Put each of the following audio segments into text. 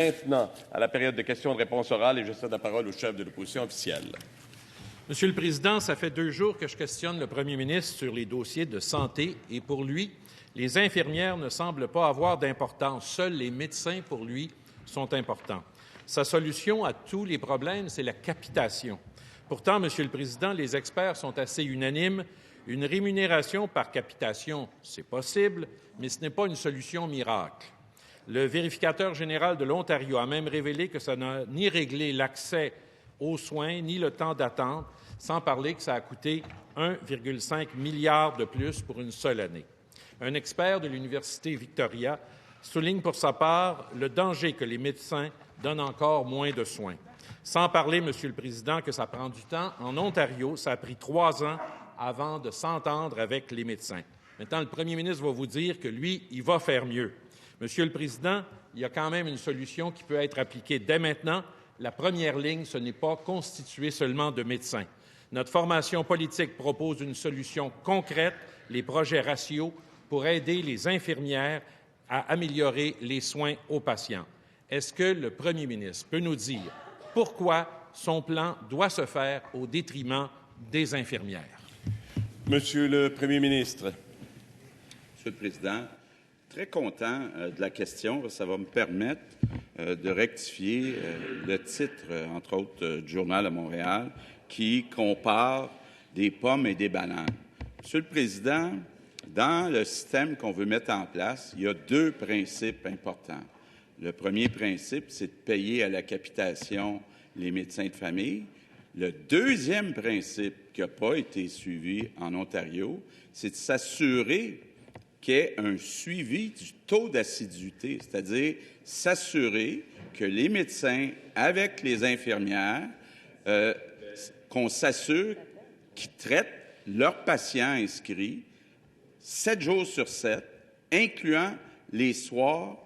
Maintenant, à la période de questions-réponses orales, et je cède la parole au chef de l'opposition officielle. Monsieur le Président, ça fait 2 jours que je questionne le premier ministre sur les dossiers de santé et pour lui, les infirmières ne semblent pas avoir d'importance. Seuls les médecins, pour lui, sont importants. Sa solution à tous les problèmes, c'est la capitation. Pourtant, Monsieur le Président, les experts sont assez unanimes. Une rémunération par capitation, c'est possible, mais ce n'est pas une solution miracle. Le vérificateur général de l'Ontario a même révélé que ça n'a ni réglé l'accès aux soins, ni le temps d'attente, sans parler que ça a coûté 1,5 milliard de plus pour une seule année. Un expert de l'Université Victoria souligne pour sa part le danger que les médecins donnent encore moins de soins. Sans parler, Monsieur le Président, que ça prend du temps. En Ontario, ça a pris 3 ans avant de s'entendre avec les médecins. Maintenant, le premier ministre va vous dire que lui, il va faire mieux. Monsieur le Président, il y a quand même une solution qui peut être appliquée dès maintenant. La première ligne, ce n'est pas constituée seulement de médecins. Notre formation politique propose une solution concrète, les projets ratios, pour aider les infirmières à améliorer les soins aux patients. Est-ce que le premier ministre peut nous dire pourquoi son plan doit se faire au détriment des infirmières? Monsieur le premier ministre. Monsieur le Président, très content de la question. Ça va me permettre de rectifier le titre, entre autres, du Journal de Montréal, qui compare des pommes et des bananes. Monsieur le Président, dans le système qu'on veut mettre en place, il y a 2 principes importants. Le premier principe, c'est de payer à la capitation les médecins de famille. Le deuxième principe qui n'a pas été suivi en Ontario, c'est de s'assurer qu'il y ait un suivi du taux d'assiduité, c'est-à-dire s'assurer que les médecins, avec les infirmières, qu'on s'assure qu'ils traitent leurs patients inscrits 7 jours sur 7, incluant les soirs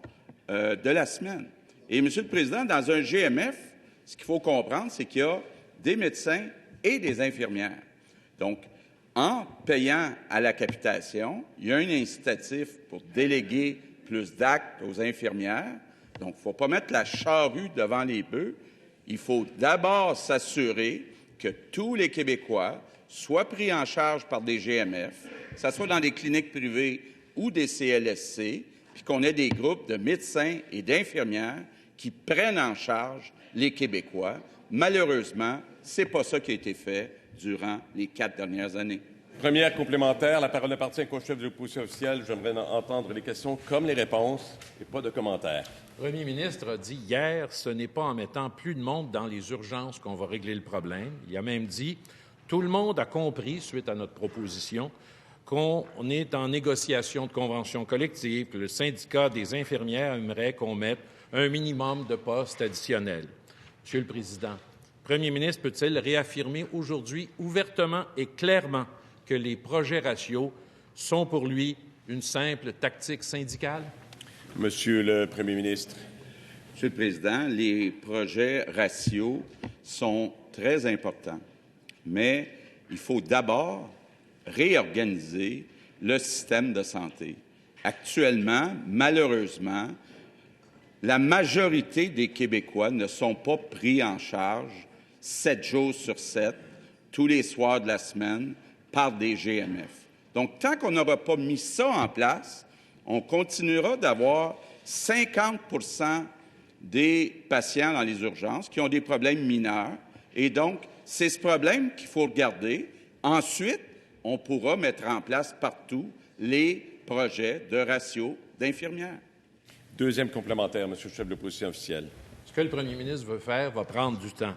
de la semaine. Et, Monsieur le Président, dans un GMF, ce qu'il faut comprendre, c'est qu'il y a des médecins et des infirmières. Donc, en payant à la capitation, il y a un incitatif pour déléguer plus d'actes aux infirmières. Donc, il ne faut pas mettre la charrue devant les bœufs. Il faut d'abord s'assurer que tous les Québécois soient pris en charge par des GMF, que ce soit dans des cliniques privées ou des CLSC, puis qu'on ait des groupes de médecins et d'infirmières qui prennent en charge les Québécois. Malheureusement, ce n'est pas ça qui a été fait durant les 4 dernières années. Première complémentaire, la parole appartient au chef de l'opposition officielle. J'aimerais entendre les questions comme les réponses et pas de commentaires. Le premier ministre a dit hier, ce n'est pas en mettant plus de monde dans les urgences qu'on va régler le problème. Il a même dit, tout le monde a compris, suite à notre proposition, qu'on est en négociation de convention collective, que le syndicat des infirmières aimerait qu'on mette un minimum de postes additionnels. Monsieur le Président, le premier ministre peut-il réaffirmer aujourd'hui ouvertement et clairement que les projets ratios sont pour lui une simple tactique syndicale? Monsieur le premier ministre. Monsieur le Président, les projets ratios sont très importants, mais il faut d'abord réorganiser le système de santé. Actuellement, malheureusement, la majorité des Québécois ne sont pas pris en charge 7 jours sur 7, tous les soirs de la semaine, par des GMF. Donc, tant qu'on n'aura pas mis ça en place, on continuera d'avoir 50 % des patients dans les urgences qui ont des problèmes mineurs. Et donc, c'est ce problème qu'il faut regarder. Ensuite, on pourra mettre en place partout les projets de ratio d'infirmières. Deuxième complémentaire, Monsieur le chef de l'opposition officielle. Ce que le premier ministre veut faire va prendre du temps.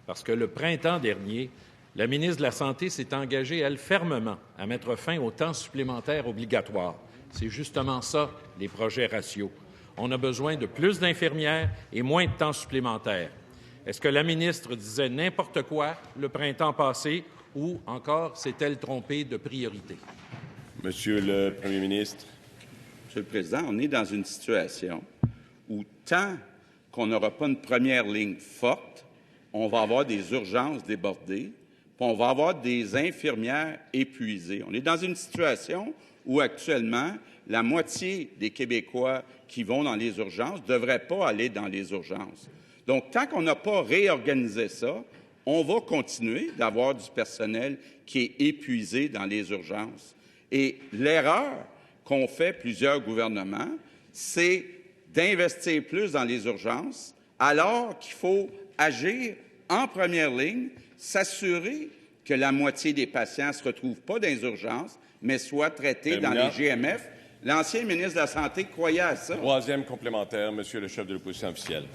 Parce que le printemps dernier, la ministre de la Santé s'est engagée, elle, fermement, à mettre fin au temps supplémentaire obligatoire. C'est justement ça, les projets ratios. On a besoin de plus d'infirmières et moins de temps supplémentaire. Est-ce que la ministre disait n'importe quoi le printemps passé ou encore s'est-elle trompée de priorité? Monsieur le premier ministre. Monsieur le Président, on est dans une situation où tant qu'on n'aura pas une première ligne forte, on va avoir des urgences débordées, puis on va avoir des infirmières épuisées. On est dans une situation où actuellement, la moitié des Québécois qui vont dans les urgences ne devraient pas aller dans les urgences. Donc, tant qu'on n'a pas réorganisé ça, on va continuer d'avoir du personnel qui est épuisé dans les urgences. Et l'erreur qu'ont fait plusieurs gouvernements, c'est d'investir plus dans les urgences, alors qu'il faut agir en première ligne, s'assurer que la moitié des patients ne se retrouvent pas dans les urgences, mais soient traités dans les GMF. L'ancien ministre de la Santé croyait à ça. Troisième complémentaire, Monsieur le chef de l'opposition officielle.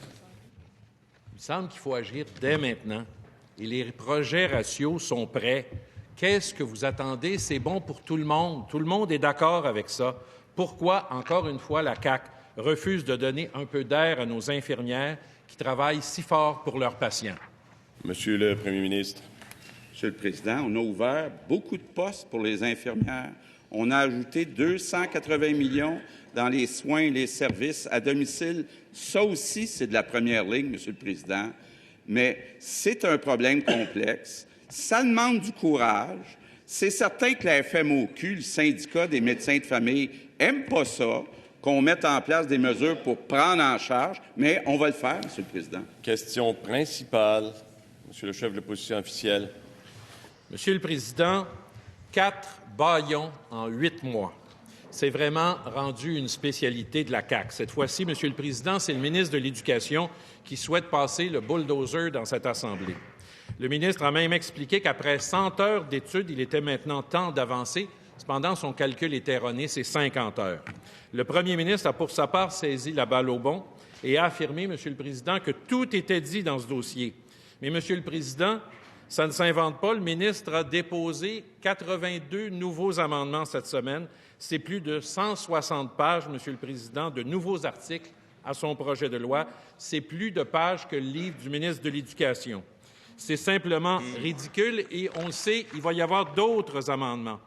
Il me semble qu'il faut agir dès maintenant. Et les projets ratios sont prêts. Qu'est-ce que vous attendez? C'est bon pour tout le monde. Tout le monde est d'accord avec ça. Pourquoi, encore une fois, la CAQ refuse de donner un peu d'air à nos infirmières qui travaillent si fort pour leurs patients? Monsieur le Premier ministre. Monsieur le Président, on a ouvert beaucoup de postes pour les infirmières. On a ajouté 280 millions dans les soins et les services à domicile. Ça aussi, c'est de la première ligne, Monsieur le Président. Mais c'est un problème complexe. Ça demande du courage. C'est certain que la FMOQ, le syndicat des médecins de famille, n'aime pas ça, qu'on mette en place des mesures pour prendre en charge, mais on va le faire, Monsieur le Président. Question principale, Monsieur le chef de l'opposition officielle. Monsieur le Président, 4 bâillons en 8 mois. C'est vraiment rendu une spécialité de la CAQ. Cette fois-ci, Monsieur le Président, c'est le ministre de l'Éducation qui souhaite passer le bulldozer dans cette Assemblée. Le ministre a même expliqué qu'après 100 heures d'études, il était maintenant temps d'avancer. Cependant, son calcul est erroné, c'est 50 heures. Le premier ministre a pour sa part saisi la balle au bond et a affirmé, Monsieur le Président, que tout était dit dans ce dossier. Mais, Monsieur le Président, ça ne s'invente pas. Le ministre a déposé 82 nouveaux amendements cette semaine. C'est plus de 160 pages, Monsieur le Président, de nouveaux articles à son projet de loi. C'est plus de pages que le livre du ministre de l'Éducation. C'est simplement ridicule et on le sait, il va y avoir d'autres amendements.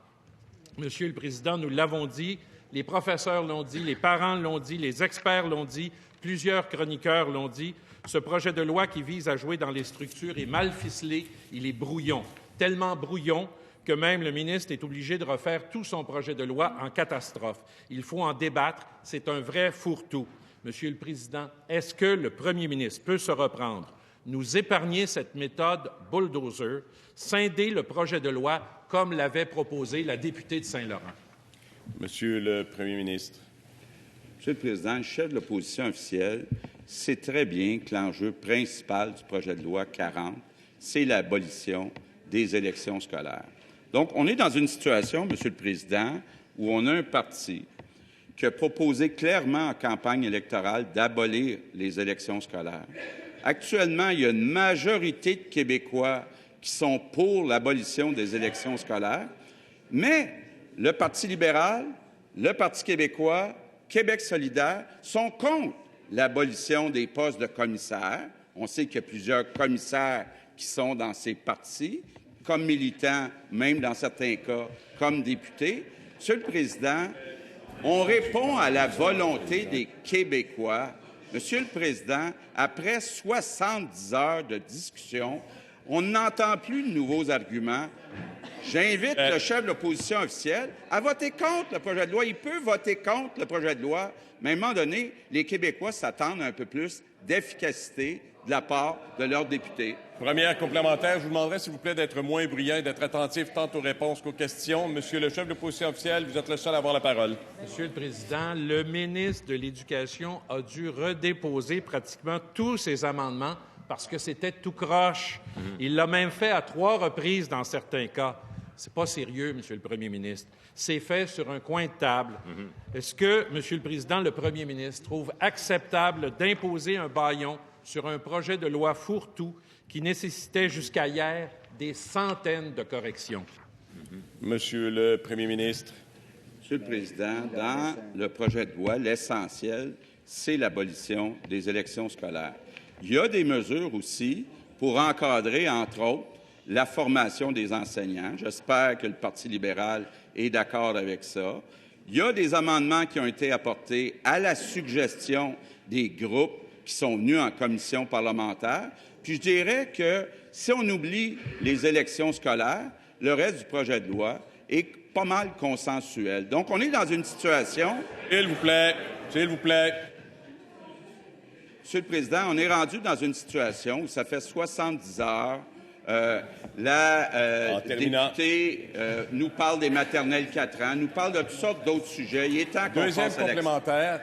Monsieur le Président, nous l'avons dit, les professeurs l'ont dit, les parents l'ont dit, les experts l'ont dit, plusieurs chroniqueurs l'ont dit. Ce projet de loi qui vise à jouer dans les structures est mal ficelé, il est brouillon, tellement brouillon que même le ministre est obligé de refaire tout son projet de loi en catastrophe. Il faut en débattre, c'est un vrai fourre-tout. Monsieur le Président, est-ce que le premier ministre peut se reprendre, nous épargner cette méthode bulldozer, scinder le projet de loi comme l'avait proposé la députée de Saint-Laurent? Monsieur le Premier ministre. Monsieur le Président, le chef de l'opposition officielle sait très bien que l'enjeu principal du projet de loi 40, c'est l'abolition des élections scolaires. Donc, on est dans une situation, Monsieur le Président, où on a un parti qui a proposé clairement en campagne électorale d'abolir les élections scolaires. Actuellement, il y a une majorité de Québécois qui sont pour l'abolition des élections scolaires, mais le Parti libéral, le Parti québécois, Québec solidaire sont contre l'abolition des postes de commissaires. On sait qu'il y a plusieurs commissaires qui sont dans ces partis, comme militants, même dans certains cas, comme députés. Monsieur le Président, on répond à la volonté des Québécois. Monsieur le Président, après 70 heures de discussion, on n'entend plus de nouveaux arguments. J'invite le chef de l'opposition officielle à voter contre le projet de loi. Il peut voter contre le projet de loi, mais à un moment donné, les Québécois s'attendent à un peu plus d'efficacité de la part de leurs députés. Première complémentaire, je vous demanderai, s'il vous plaît, d'être moins bruyant et d'être attentif tant aux réponses qu'aux questions. Monsieur le chef de l'opposition officielle, vous êtes le seul à avoir la parole. Monsieur le Président, le ministre de l'Éducation a dû redéposer pratiquement tous ses amendements parce que c'était tout croche. Il l'a même fait à 3 reprises dans certains cas. C'est pas sérieux, Monsieur le Premier ministre. C'est fait sur un coin de table. Est-ce que, Monsieur le Président, le Premier ministre trouve acceptable d'imposer un bâillon sur un projet de loi fourre-tout qui nécessitait jusqu'à hier des centaines de corrections? Monsieur le Premier ministre. Monsieur le Président, dans le projet de loi, l'essentiel, c'est l'abolition des élections scolaires. Il y a des mesures aussi pour encadrer, entre autres, la formation des enseignants. J'espère que le Parti libéral est d'accord avec ça. Il y a des amendements qui ont été apportés à la suggestion des groupes qui sont venus en commission parlementaire. Puis je dirais que si on oublie les élections scolaires, le reste du projet de loi est pas mal consensuel. Donc, on est dans une situation... S'il vous plaît. S'il vous plaît. Monsieur le Président, on est rendu dans une situation où ça fait 70 heures. La députée nous parle des maternelles 4 ans, nous parle de toutes sortes d'autres sujets. Il est temps qu'on Deuxième fasse à complémentaire.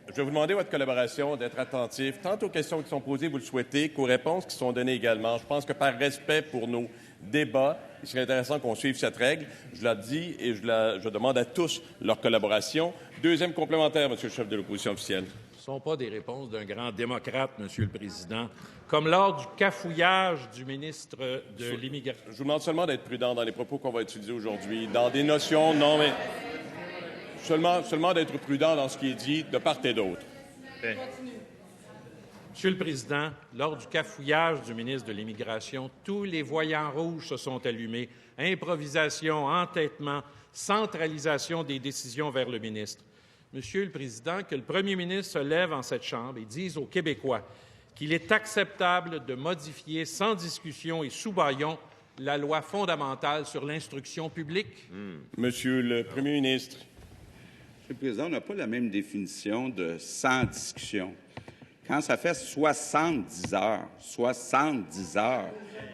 Je vais vous demander votre collaboration, d'être attentif, tant aux questions qui sont posées, vous le souhaitez, qu'aux réponses qui sont données également. Je pense que par respect pour nos débats, il serait intéressant qu'on suive cette règle. Je la dis et je demande à tous leur collaboration. Deuxième complémentaire, Monsieur le chef de l'opposition officielle. Ce ne sont pas des réponses d'un grand démocrate, Monsieur le Président. Comme lors du cafouillage du ministre de l'Immigration. Je vous demande seulement d'être prudent dans les propos qu'on va utiliser aujourd'hui, dans des notions, non, mais seulement d'être prudent dans ce qui est dit de part et d'autre. Bien. Monsieur le Président, lors du cafouillage du ministre de l'Immigration, tous les voyants rouges se sont allumés. Improvisation, entêtement, centralisation des décisions vers le ministre. Monsieur le Président, que le premier ministre se lève en cette Chambre et dise aux Québécois qu'il est acceptable de modifier sans discussion et sous bâillon la loi fondamentale sur l'instruction publique? Monsieur le Premier ministre. Monsieur le Président, on n'a pas la même définition de sans discussion. Quand ça fait 70 heures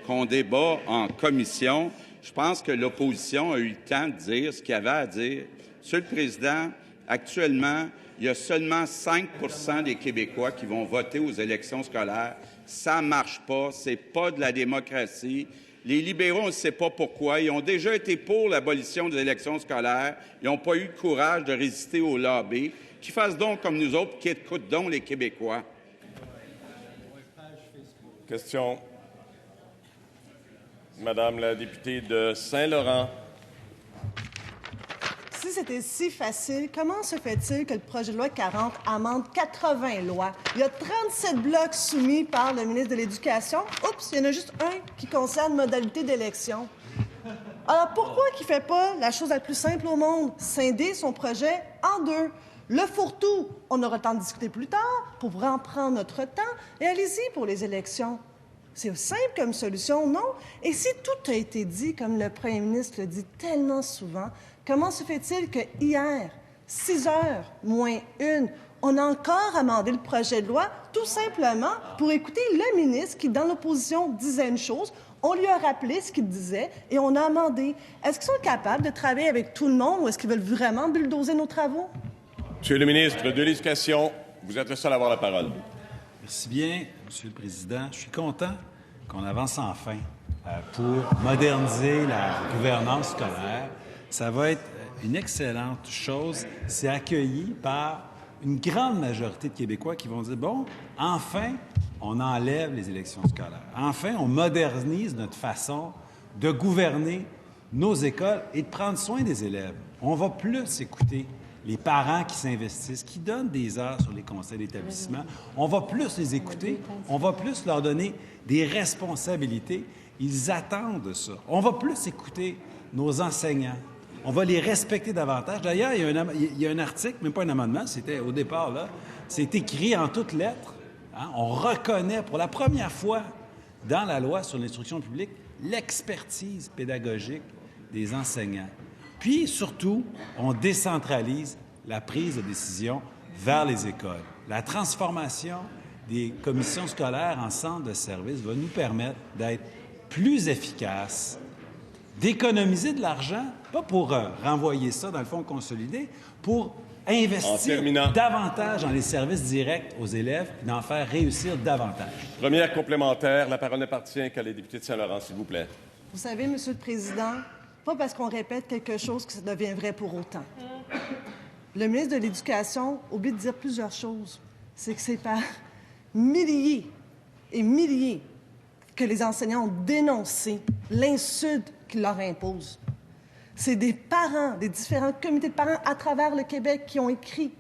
qu'on débat en commission, je pense que l'opposition a eu le temps de dire ce qu'il y avait à dire. Monsieur le Président, actuellement, il y a seulement 5 % des Québécois qui vont voter aux élections scolaires. Ça ne marche pas, ce n'est pas de la démocratie. Les libéraux, on ne sait pas pourquoi. Ils ont déjà été pour l'abolition des élections scolaires. Ils n'ont pas eu le courage de résister au lobby. Qu'ils fassent donc comme nous autres, qui écoutent donc les Québécois. Question. Madame la députée de Saint-Laurent. Si c'était si facile, comment se fait-il que le projet de loi 40 amende 80 lois? Il y a 37 blocs soumis par le ministre de l'Éducation. Oups, il y en a juste un qui concerne modalité d'élection. Alors pourquoi il ne fait pas la chose la plus simple au monde? Scinder son projet en deux. Le fourre-tout, on aura le temps de discuter plus tard pour vraiment prendre notre temps. Et allez-y pour les élections. C'est simple comme solution, non? Et si tout a été dit, comme le premier ministre le dit tellement souvent, comment se fait-il que hier, 6 heures moins 1, on a encore amendé le projet de loi tout simplement pour écouter le ministre qui, dans l'opposition, disait une chose, on lui a rappelé ce qu'il disait et on a amendé. Est-ce qu'ils sont capables de travailler avec tout le monde ou est-ce qu'ils veulent vraiment bulldozer nos travaux? Monsieur le ministre de l'Éducation, vous êtes le seul à avoir la parole. Merci bien, Monsieur le Président. Je suis content qu'on avance enfin pour moderniser la gouvernance scolaire. Ça va être une excellente chose. C'est accueilli par une grande majorité de Québécois qui vont dire, bon, enfin, on enlève les élections scolaires. Enfin, on modernise notre façon de gouverner nos écoles et de prendre soin des élèves. On va plus écouter les parents qui s'investissent, qui donnent des heures sur les conseils d'établissement. On va plus les écouter, on va plus leur donner des responsabilités. Ils attendent ça. On va plus écouter nos enseignants. On va les respecter davantage. D'ailleurs, il y a un article, même pas un amendement, c'était au départ, là, c'est écrit en toutes lettres. Hein? On reconnaît pour la première fois dans la loi sur l'instruction publique l'expertise pédagogique des enseignants. Puis, surtout, on décentralise la prise de décision vers les écoles. La transformation des commissions scolaires en centres de services va nous permettre d'être plus efficaces, d'économiser de l'argent, pas pour renvoyer ça dans le fonds consolidé, pour investir davantage dans les services directs aux élèves et d'en faire réussir davantage. Première complémentaire, la parole n'appartient qu'à les députés de Saint-Laurent, s'il vous plaît. Vous savez, Monsieur le Président, pas parce qu'on répète quelque chose que ça devient vrai pour autant. Le ministre de l'Éducation oublie de dire plusieurs choses. C'est que c'est par milliers et milliers que les enseignants ont dénoncé l'insulte qu'il leur impose. C'est des parents, des différents comités de parents à travers le Québec qui ont écrit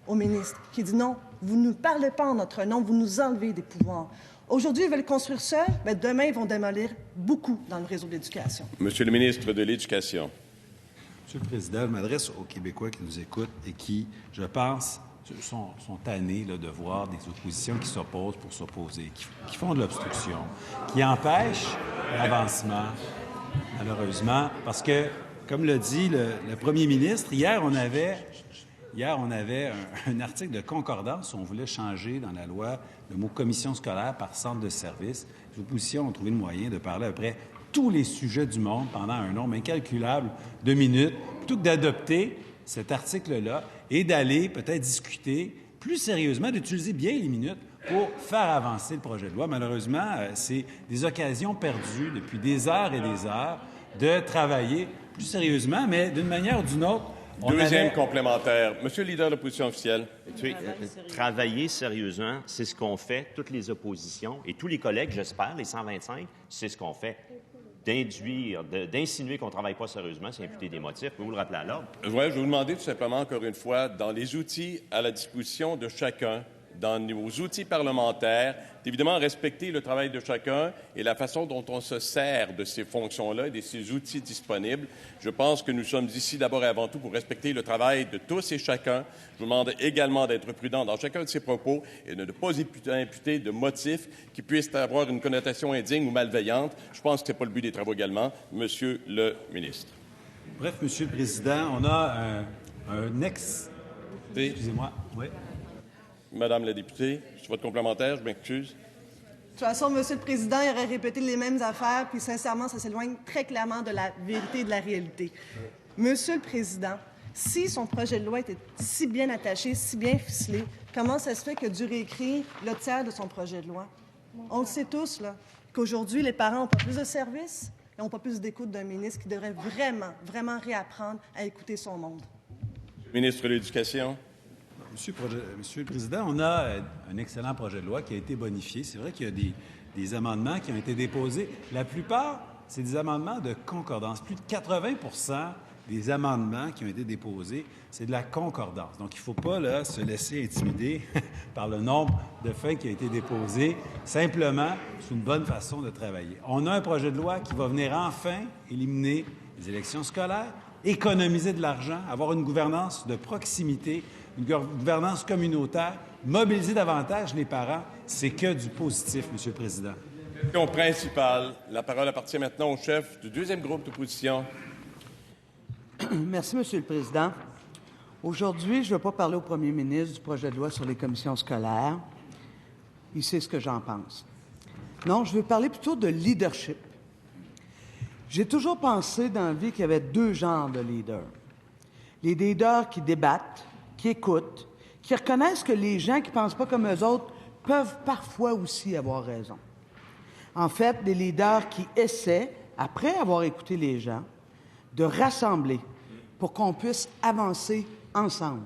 au ministre, qui dit non, vous ne parlez pas en notre nom, vous nous enlevez des pouvoirs. Aujourd'hui, ils veulent construire seuls, mais demain, ils vont démolir beaucoup dans le réseau de l'éducation. Monsieur le ministre de l'Éducation. Monsieur le Président, je m'adresse aux Québécois qui nous écoutent et qui, je pense, sont tannés là, de voir des oppositions qui s'opposent pour s'opposer, qui font de l'obstruction, qui empêchent l'avancement, malheureusement, parce que comme l'a dit le premier ministre, hier, on avait un article de concordance où on voulait changer dans la loi le mot commission scolaire par centre de service. Les oppositions ont trouvé le moyen de parler après tous les sujets du monde pendant un nombre incalculable de minutes, plutôt que d'adopter cet article-là et d'aller peut-être discuter plus sérieusement, d'utiliser bien les minutes pour faire avancer le projet de loi. Malheureusement, c'est des occasions perdues depuis des heures et des heures de travailler plus sérieusement, mais d'une manière ou d'une autre. Deuxième complémentaire. Monsieur le leader de l'opposition officielle. Travailler sérieusement, c'est ce qu'on fait, toutes les oppositions et tous les collègues, j'espère, les 125, c'est ce qu'on fait. D'insinuer qu'on ne travaille pas sérieusement, c'est imputer des motifs. Pouvez-vous le rappeler à l'ordre? Oui, je vais vous demander tout simplement, encore une fois, dans les outils à la disposition de chacun, dans nos outils parlementaires, d'évidemment respecter le travail de chacun et la façon dont on se sert de ces fonctions-là et de ces outils disponibles. Je pense que nous sommes ici d'abord et avant tout pour respecter le travail de tous et chacun. Je vous demande également d'être prudent dans chacun de ces propos et de ne pas imputer de motifs qui puissent avoir une connotation indigne ou malveillante. Je pense que ce n'est pas le but des travaux également. Monsieur le ministre. Bref, Monsieur le Président, on a Excusez-moi. Oui. Madame la députée, sur votre complémentaire, je m'excuse. De toute façon, Monsieur le Président, il aurait répété les mêmes affaires, puis sincèrement, ça s'éloigne très clairement de la vérité et de la réalité. Monsieur le Président, si son projet de loi était si bien attaché, si bien ficelé, comment ça se fait qu'il a dû réécrire le tiers de son projet de loi? On le sait tous, là, qu'aujourd'hui, les parents n'ont pas plus de services et n'ont pas plus d'écoute d'un ministre qui devrait vraiment, vraiment réapprendre à écouter son monde. Ministre de l'Éducation. Monsieur le Président, on a un excellent projet de loi qui a été bonifié. C'est vrai qu'il y a des amendements qui ont été déposés. La plupart, c'est des amendements de concordance. Plus de 80 des amendements qui ont été déposés, c'est de la concordance. Donc, il ne faut pas là, se laisser intimider par le nombre de feuilles qui ont été déposées. Simplement, c'est une bonne façon de travailler. On a un projet de loi qui va venir enfin éliminer les élections scolaires, économiser de l'argent, avoir une gouvernance de proximité, une gouvernance communautaire, mobiliser davantage les parents, c'est que du positif, Monsieur le Président. Question principale. La parole appartient maintenant au chef du deuxième groupe d'opposition. Merci, Monsieur le Président. Aujourd'hui, je ne veux pas parler au premier ministre du projet de loi sur les commissions scolaires. Il sait ce que j'en pense. Non, je veux parler plutôt de leadership. J'ai toujours pensé dans la vie qu'il y avait deux genres de leaders. Les leaders qui débattent, qui écoutent, qui reconnaissent que les gens qui ne pensent pas comme eux autres peuvent parfois aussi avoir raison. En fait, des leaders qui essaient, après avoir écouté les gens, de rassembler pour qu'on puisse avancer ensemble.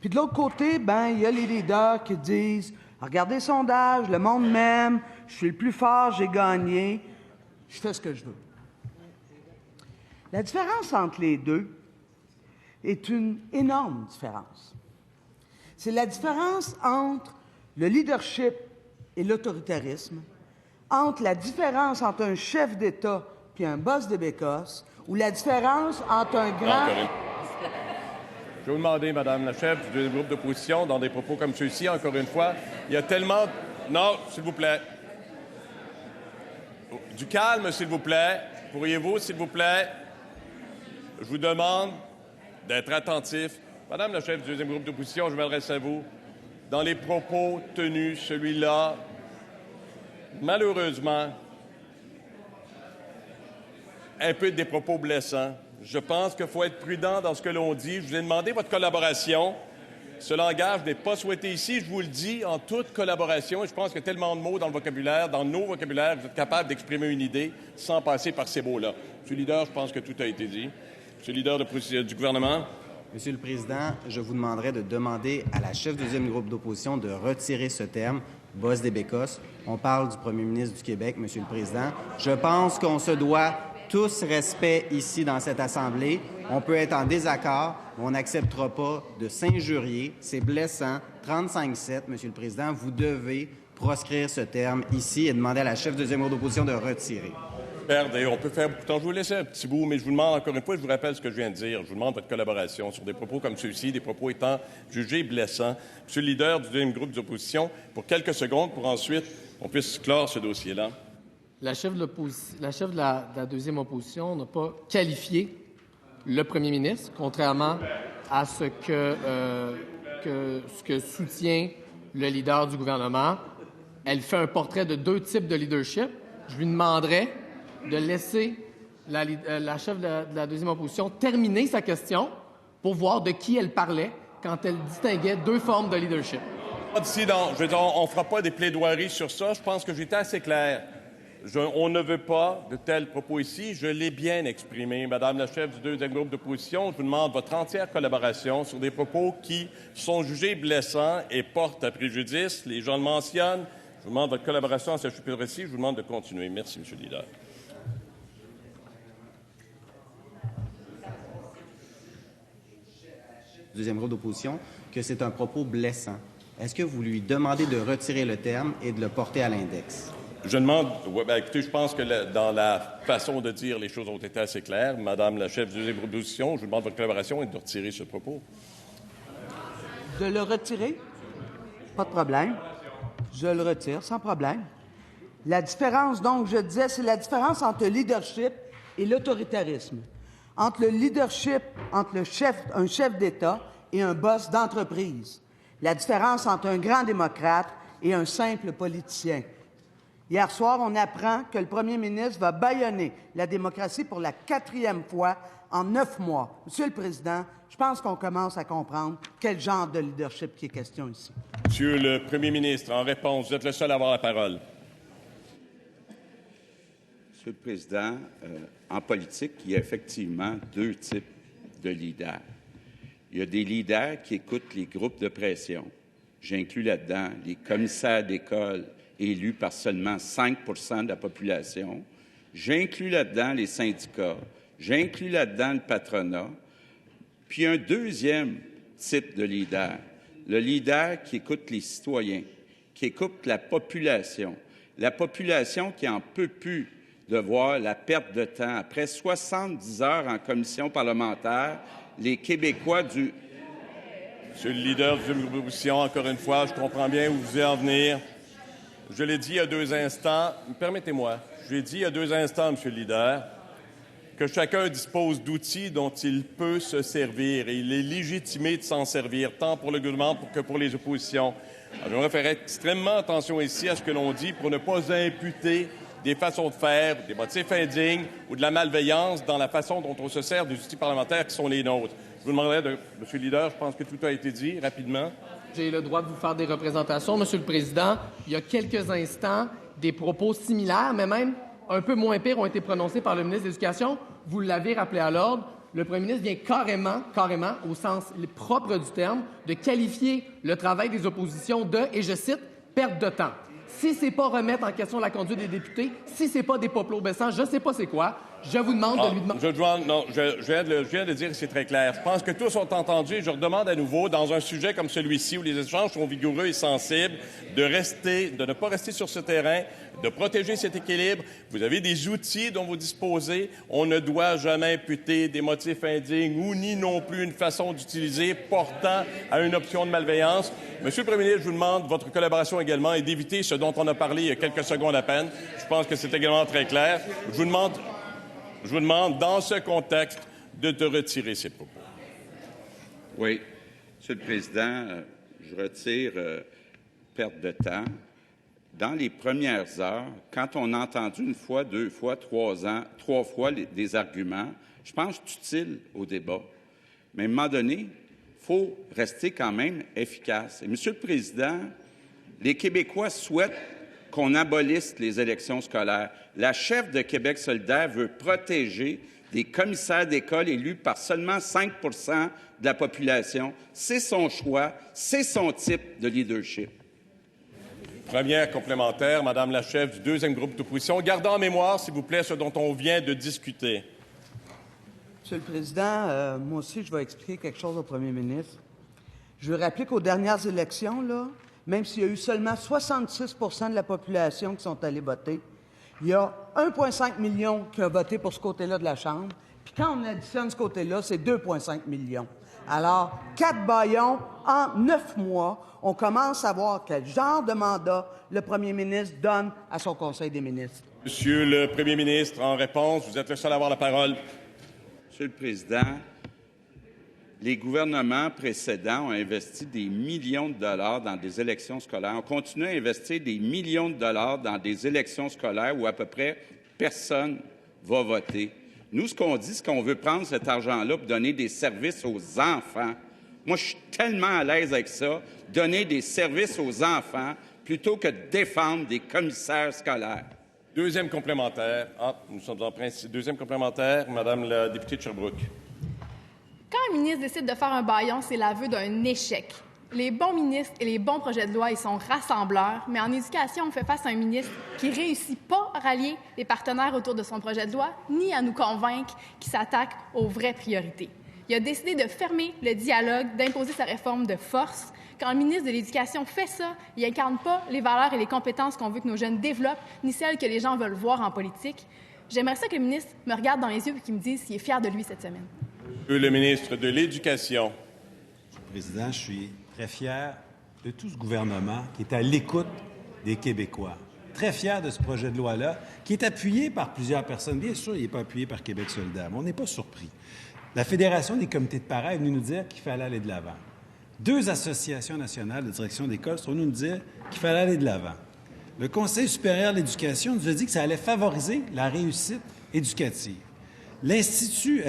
Puis de l'autre côté, il y a les leaders qui disent « Regardez le sondage, le monde m'aime, je suis le plus fort, j'ai gagné, je fais ce que je veux. » La différence entre les deux est une énorme différence. C'est la différence entre le leadership et l'autoritarisme, entre la différence entre un chef d'État puis un boss de bécosse, ou la différence entre un grand... Je vais vous demander, Madame la chef du deuxième groupe d'opposition, dans des propos comme ceux-ci, encore une fois, il y a tellement... Non, s'il vous plaît. Du calme, s'il vous plaît. Pourriez-vous, s'il vous plaît? Je vous demande d'être attentif. Madame la chef du deuxième groupe d'opposition, je m'adresse à vous. Dans les propos tenus, celui-là, malheureusement, un peu des propos blessants. Je pense qu'il faut être prudent dans ce que l'on dit. Je vous ai demandé votre collaboration. Ce langage n'est pas souhaité ici. Je vous le dis en toute collaboration. Et je pense qu'il y a tellement de mots dans le vocabulaire, dans nos vocabulaires, vous êtes capable d'exprimer une idée sans passer par ces mots-là. Monsieur le leader, je pense que tout a été dit. Monsieur le leader du gouvernement. Monsieur le Président, je vous demanderai de demander à la chef du deuxième groupe d'opposition de retirer ce terme, boss des bécosses. On parle du premier ministre du Québec, Monsieur le Président. Je pense qu'on se doit tous respect ici dans cette Assemblée. On peut être en désaccord, mais on n'acceptera pas de s'injurier. C'est blessant. 35-7, Monsieur le Président, vous devez proscrire ce terme ici et demander à la chef du deuxième groupe d'opposition de retirer. On peut faire beaucoup de temps. Je vais vous laisser un petit bout, mais je vous demande encore une fois, je vous rappelle ce que je viens de dire. Je vous demande votre collaboration sur des propos comme ceux-ci, des propos étant jugés blessants. Monsieur le leader du deuxième groupe d'opposition, pour quelques secondes, pour ensuite on puisse clore ce dossier-là. la chef de la deuxième opposition n'a pas qualifié le premier ministre, contrairement à ce que soutient le leader du gouvernement. Elle fait un portrait de deux types de leadership. Je lui demanderais de laisser la chef de la deuxième opposition terminer sa question pour voir de qui elle parlait quand elle distinguait deux formes de leadership. Président, on ne fera pas des plaidoiries sur ça. Je pense que j'étais assez clair. On ne veut pas de tels propos ici. Je l'ai bien exprimé. Madame la chef du deuxième groupe d'opposition, je vous demande votre entière collaboration sur des propos qui sont jugés blessants et portent à préjudice. Les gens le mentionnent. Je vous demande votre collaboration à ce chapitre-ci. Je vous demande de continuer. Merci, M. le leader. Deuxième groupe d'opposition, que c'est un propos blessant. Est-ce que vous lui demandez de retirer le terme et de le porter à l'index? Je demande... écoutez, je pense que dans la façon de dire, les choses ont été assez claires. Madame la chef du deuxième groupe d'opposition, je vous demande votre collaboration et de retirer ce propos. De le retirer? Pas de problème. Je le retire, sans problème. La différence, donc, je disais, c'est la différence entre le leadership et l'autoritarisme. Entre le leadership, entre un chef d'État et un boss d'entreprise. La différence entre un grand démocrate et un simple politicien. Hier soir, on apprend que le premier ministre va bâillonner la démocratie pour la 4e fois en 9 mois. Monsieur le Président, je pense qu'on commence à comprendre quel genre de leadership qui est question ici. Monsieur le premier ministre, en réponse, vous êtes le seul à avoir la parole. Monsieur le Président, en politique, il y a effectivement deux types de leaders. Il y a des leaders qui écoutent les groupes de pression. J'inclus là-dedans les commissaires d'école élus par seulement 5 % de la population. J'inclus là-dedans les syndicats. J'inclus là-dedans le patronat. Puis un deuxième type de leader, le leader qui écoute les citoyens, qui écoute la population qui en peut plus de voir la perte de temps. Après 70 heures en commission parlementaire, les Québécois du... Monsieur le leader du groupe d'opposition, encore une fois, je comprends bien où vous voulez en venir. Je l'ai dit il y a 2 instants. Permettez-moi. Je l'ai dit il y a 2 instants, Monsieur le leader, que chacun dispose d'outils dont il peut se servir et il est légitimé de s'en servir, tant pour le gouvernement que pour les oppositions. J'aimerais faire extrêmement attention ici à ce que l'on dit pour ne pas imputer des façons de faire, des motifs indignes ou de la malveillance dans la façon dont on se sert des outils parlementaires qui sont les nôtres. Je vous demanderai, Monsieur le leader, je pense que tout a été dit rapidement. J'ai le droit de vous faire des représentations, Monsieur le Président. Il y a quelques instants, des propos similaires, mais même un peu moins pires, ont été prononcés par le ministre de l'Éducation. Vous l'avez rappelé à l'ordre. Le premier ministre vient carrément, au sens propre du terme, de qualifier le travail des oppositions de, et je cite, « perte de temps ». Si c'est pas remettre en question la conduite des députés, si c'est pas des propos blessants, je sais pas c'est quoi. Je vous demande de lui demander... Je viens de dire que c'est très clair. Je pense que tous ont entendu et je redemande à nouveau, dans un sujet comme celui-ci où les échanges sont vigoureux et sensibles, de ne pas rester sur ce terrain, de protéger cet équilibre. Vous avez des outils dont vous disposez. On ne doit jamais imputer des motifs indignes ou ni non plus une façon d'utiliser portant à une option de malveillance. Monsieur le Premier ministre, je vous demande votre collaboration également et d'éviter ce dont on a parlé il y a quelques secondes à peine. Je pense que c'est également très clair. Je vous demande, dans ce contexte, de te retirer ces propos. Oui. Monsieur le Président, je retire perte de temps. Dans les premières heures, quand on a entendu 1 fois, 2 fois, 3 fois des arguments, je pense que c'est utile au débat. Mais à un moment donné, il faut rester quand même efficace. Et, Monsieur le Président, les Québécois souhaitent qu'on abolisse les élections scolaires. La chef de Québec solidaire veut protéger des commissaires d'école élus par seulement 5 % de la population. C'est son choix, c'est son type de leadership. Première complémentaire, Madame la chef du deuxième groupe d'opposition. Gardez en mémoire, s'il vous plaît, ce dont on vient de discuter. Monsieur le Président, moi aussi, je vais expliquer quelque chose au premier ministre. Je veux rappeler qu'aux dernières élections, là, même s'il y a eu seulement 66 % de la population qui sont allés voter, il y a 1,5 million qui ont voté pour ce côté-là de la Chambre. Puis quand on additionne ce côté-là, c'est 2,5 millions. Alors, 4 bâillons en 9 mois, on commence à voir quel genre de mandat le premier ministre donne à son Conseil des ministres. Monsieur le premier ministre, en réponse, vous êtes le seul à avoir la parole. Monsieur le Président, les gouvernements précédents ont investi des millions de dollars dans des élections scolaires. On continue à investir des millions de dollars dans des élections scolaires où à peu près personne va voter. Nous, ce qu'on dit, c'est qu'on veut prendre cet argent-là pour donner des services aux enfants. Moi, je suis tellement à l'aise avec ça, donner des services aux enfants plutôt que de défendre des commissaires scolaires. Deuxième complémentaire. Nous sommes en principe. Deuxième complémentaire, Madame la députée de Sherbrooke. Quand un ministre décide de faire un bâillon, c'est l'aveu d'un échec. Les bons ministres et les bons projets de loi, ils sont rassembleurs, mais en éducation, on fait face à un ministre qui ne réussit pas à rallier les partenaires autour de son projet de loi, ni à nous convaincre qu'il s'attaque aux vraies priorités. Il a décidé de fermer le dialogue, d'imposer sa réforme de force. Quand le ministre de l'Éducation fait ça, il n'incarne pas les valeurs et les compétences qu'on veut que nos jeunes développent, ni celles que les gens veulent voir en politique. J'aimerais ça que le ministre me regarde dans les yeux et qu'il me dise s'il est fier de lui cette semaine. Le ministre de l'Éducation. Monsieur le Président, je suis très fier de tout ce gouvernement qui est à l'écoute des Québécois. Très fier de ce projet de loi-là, qui est appuyé par plusieurs personnes. Bien sûr, il n'est pas appuyé par Québec solidaire, mais on n'est pas surpris. La Fédération des comités de parents est venue nous dire qu'il fallait aller de l'avant. 2 associations nationales de direction d'école sont venues nous dire qu'il fallait aller de l'avant. Le Conseil supérieur de l'éducation nous a dit que ça allait favoriser la réussite éducative. L'Institut,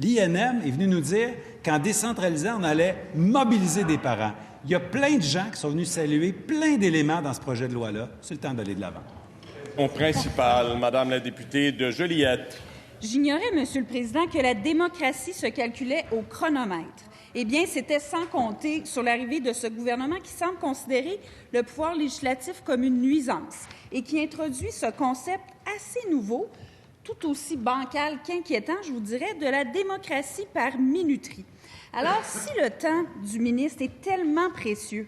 l'INM est venu nous dire qu'en décentralisant, on allait mobiliser des parents. Il y a plein de gens qui sont venus saluer plein d'éléments dans ce projet de loi-là. C'est le temps d'aller de l'avant. Mon principal, Madame la députée de Joliette. J'ignorais, Monsieur le Président, que la démocratie se calculait au chronomètre. Eh bien, c'était sans compter sur l'arrivée de ce gouvernement qui semble considérer le pouvoir législatif comme une nuisance et qui introduit ce concept assez nouveau, tout aussi bancal qu'inquiétant, je vous dirais, de la démocratie par minuterie. Alors, si le temps du ministre est tellement précieux,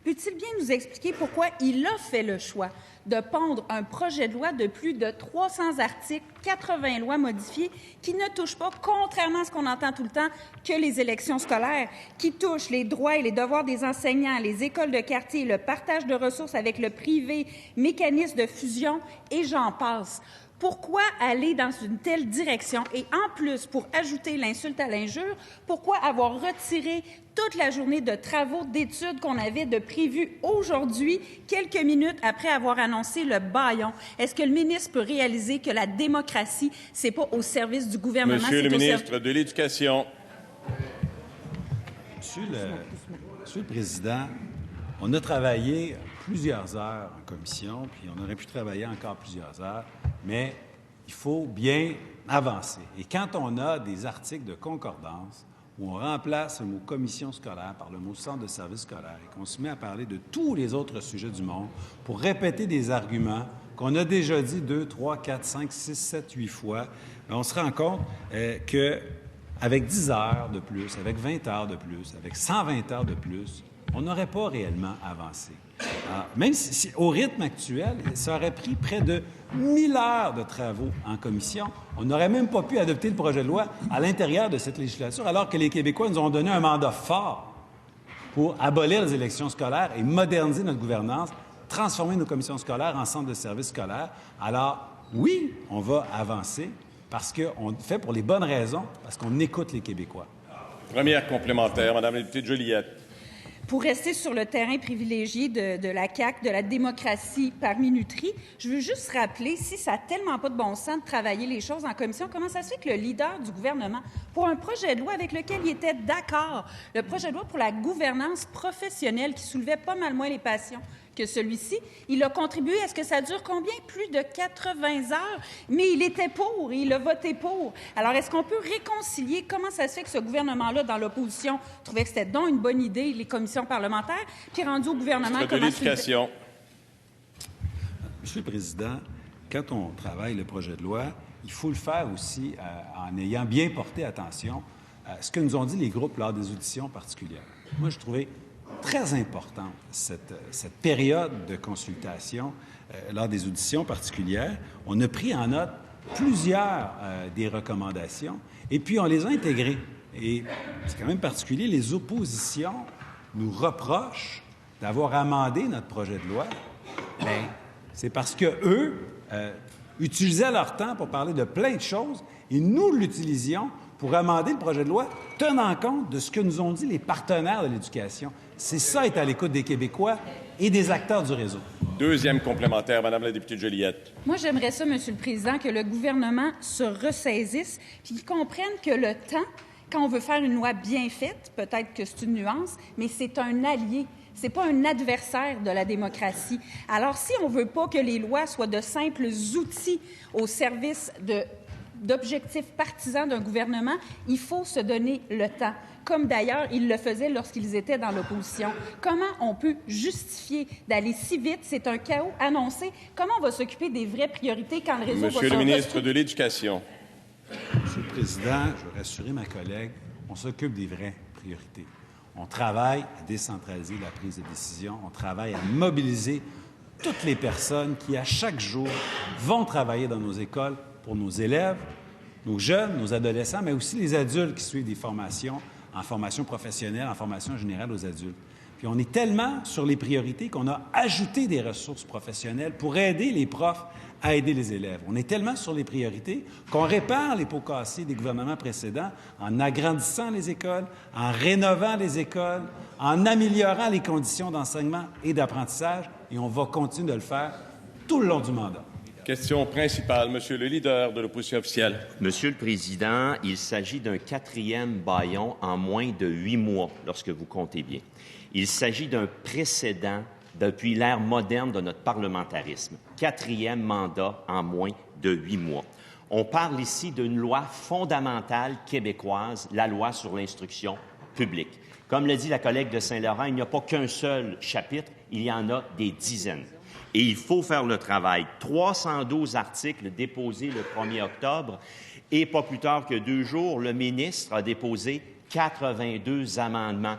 peut-il bien nous expliquer pourquoi il a fait le choix de pondre un projet de loi de plus de 300 articles, 80 lois modifiées, qui ne touchent pas, contrairement à ce qu'on entend tout le temps, que les élections scolaires, qui touchent les droits et les devoirs des enseignants, les écoles de quartier, le partage de ressources avec le privé, mécanismes de fusion, et j'en passe. Pourquoi aller dans une telle direction? Et en plus, pour ajouter l'insulte à l'injure, pourquoi avoir retiré toute la journée de travaux, d'études qu'on avait de prévus aujourd'hui, quelques minutes après avoir annoncé le bâillon? Est-ce que le ministre peut réaliser que la démocratie, c'est pas au service du gouvernement? Monsieur le ministre de l'Éducation. Monsieur le Président, on a travaillé plusieurs heures en commission, puis on aurait pu travailler encore plusieurs heures, mais il faut bien avancer. Et quand on a des articles de concordance où on remplace le mot « commission scolaire » par le mot « centre de service scolaire » et qu'on se met à parler de tous les autres sujets du monde pour répéter des arguments qu'on a déjà dit 2, 3, 4, 5, 6, 7, 8 fois, on se rend compte qu'avec 10 heures de plus, avec 20 heures de plus, avec 120 heures de plus, on n'aurait pas réellement avancé. Alors, même si, au rythme actuel, ça aurait pris près de 1000 heures de travaux en commission, on n'aurait même pas pu adopter le projet de loi à l'intérieur de cette législature, alors que les Québécois nous ont donné un mandat fort pour abolir les élections scolaires et moderniser notre gouvernance, transformer nos commissions scolaires en centres de services scolaires. Alors, oui, on va avancer parce qu'on le fait pour les bonnes raisons, parce qu'on écoute les Québécois. Première complémentaire, Madame la députée de Joliette. Pour rester sur le terrain privilégié de la CAQ, de la démocratie par minuterie, je veux juste rappeler, si ça n'a tellement pas de bon sens de travailler les choses en commission, comment ça se fait que le leader du gouvernement, pour un projet de loi avec lequel il était d'accord, le projet de loi pour la gouvernance professionnelle qui soulevait pas mal moins les passions que celui-ci, il a contribué à ce que ça dure combien? Plus de 80 heures. Mais il était pour, il a voté pour. Alors, est-ce qu'on peut réconcilier comment ça se fait que ce gouvernement-là, dans l'opposition, trouvait que c'était donc une bonne idée, les commissions parlementaires, puis rendu au gouvernement... De l'Éducation. Monsieur le Président, quand on travaille le projet de loi, il faut le faire aussi en ayant bien porté attention à ce que nous ont dit les groupes lors des auditions particulières. Moi, je trouvais très importante cette période de consultation lors des auditions particulières. On a pris en note plusieurs des recommandations et puis on les a intégrées. Et c'est quand même particulier, les oppositions nous reprochent d'avoir amendé notre projet de loi. Bien, c'est parce qu'eux utilisaient leur temps pour parler de plein de choses et nous l'utilisions pour amender le projet de loi, tenant compte de ce que nous ont dit les partenaires de l'éducation. C'est ça, être à l'écoute des Québécois et des acteurs du réseau. Deuxième complémentaire, Madame la députée Joliette. Moi, j'aimerais ça, Monsieur le Président, que le gouvernement se ressaisisse puis qu'il comprenne que le temps, quand on veut faire une loi bien faite, peut-être que c'est une nuance, mais c'est un allié. C'est pas un adversaire de la démocratie. Alors, si on veut pas que les lois soient de simples outils au service d'objectifs partisans d'un gouvernement, il faut se donner le temps, comme d'ailleurs ils le faisaient lorsqu'ils étaient dans l'opposition. Comment on peut justifier d'aller si vite? C'est un chaos annoncé. Comment on va s'occuper des vraies priorités quand le réseau va se Monsieur le ministre de l'Éducation. Monsieur le Président, je veux rassurer ma collègue, on s'occupe des vraies priorités. On travaille à décentraliser la prise de décision, on travaille à mobiliser toutes les personnes qui, à chaque jour, vont travailler dans nos écoles pour nos élèves, nos jeunes, nos adolescents, mais aussi les adultes qui suivent des formations en formation professionnelle, en formation générale aux adultes. Puis on est tellement sur les priorités qu'on a ajouté des ressources professionnelles pour aider les profs à aider les élèves. On est tellement sur les priorités qu'on répare les pots cassés des gouvernements précédents en agrandissant les écoles, en rénovant les écoles, en améliorant les conditions d'enseignement et d'apprentissage, et on va continuer de le faire tout le long du mandat. Question principale, Monsieur le leader de l'opposition officielle. Monsieur le Président, il s'agit d'un 4e bâillon en moins de 8 mois, lorsque vous comptez bien. Il s'agit d'un précédent depuis l'ère moderne de notre parlementarisme. 4e mandat en moins de 8 mois. On parle ici d'une loi fondamentale québécoise, la loi sur l'instruction publique. Comme l'a dit la collègue de Saint-Laurent, il n'y a pas qu'un seul chapitre, il y en a des dizaines. Et il faut faire le travail. 312 articles déposés le 1er octobre et pas plus tard que 2 jours, le ministre a déposé 82 amendements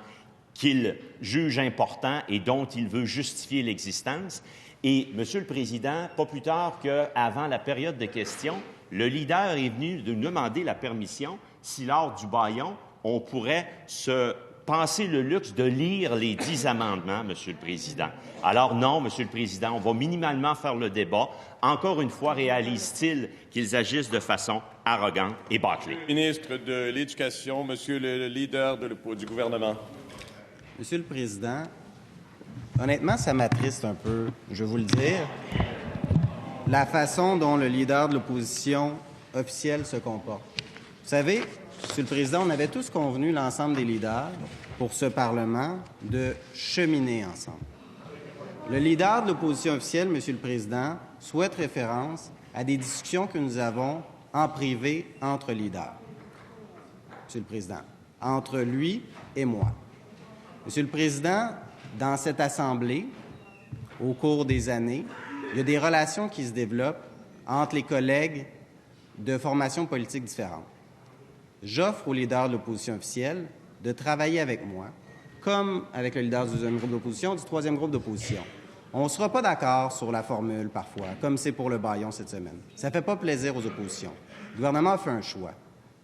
qu'il juge importants et dont il veut justifier l'existence. Et, Monsieur le Président, pas plus tard qu'avant la période de questions, le leader est venu de nous demander la permission si, lors du bâillon, on pourrait se passer le luxe de lire les 10 amendements, Monsieur le Président. Alors non, Monsieur le Président, on va minimalement faire le débat. Encore une fois, réalise-t-il qu'ils agissent de façon arrogante et bâclée? Ministre de l'Éducation, Monsieur le leader du gouvernement. Monsieur le Président, honnêtement, ça m'attriste un peu, je vais vous le dire, la façon dont le leader de l'opposition officielle se comporte. Vous savez, Monsieur le Président, on avait tous convenu, l'ensemble des leaders, pour ce Parlement, de cheminer ensemble. Le leader de l'opposition officielle, Monsieur le Président, souhaite référence à des discussions que nous avons en privé entre leaders. Monsieur le Président, entre lui et moi. Monsieur le Président, dans cette Assemblée, au cours des années, il y a des relations qui se développent entre les collègues de formations politiques différentes. J'offre au leader de l'opposition officielle de travailler avec moi, comme avec le leader du deuxième groupe d'opposition, du troisième groupe d'opposition. On ne sera pas d'accord sur la formule, parfois, comme c'est pour le bâillon cette semaine. Ça ne fait pas plaisir aux oppositions. Le gouvernement a fait un choix.